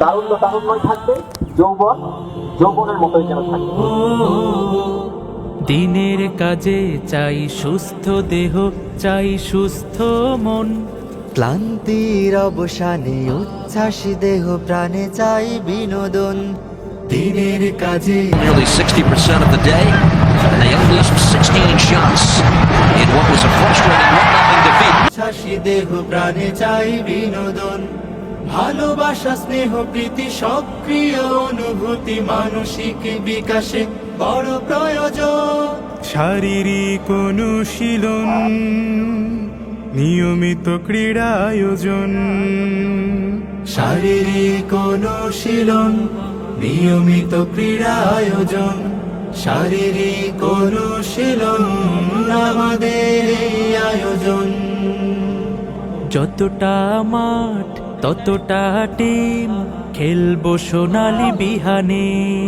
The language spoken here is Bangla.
তারুণ্য তারুণ্যই থাকবে, যৌবন যৌবনের মতোই যেন থাকবে। দিনের কাজে চাই সুস্থ দেহ, চাই সুস্থ মন। ক্লান্তির অবসানে উচ্ছ্বাস দেহ প্রাণে চাই বিনোদন। দিনের কাজে Nearly 60% of the day, and they unleashed 16 shots in what was a frustrating 1-0 defeat. উচ্ছ্বাসী দেহ প্রাণে চাই বিনোদন। ভালোবাসা স্নেহ প্রীতি সক্রিয় অনুভূতি মানসিক বিকাশে বড় প্রয়োজন। শারীরিক অনুশীলন, নিয়মিত ক্রীড়া আয়োজন। শারীরিক অনুশীলন, নিয়মিত ক্রীড়া আয়োজন। শারীরিক অনুশীলন আমাদের এই আয়োজন। যতটা মাঠ ততটা টিম, খেলবো সোনালি বিহানে।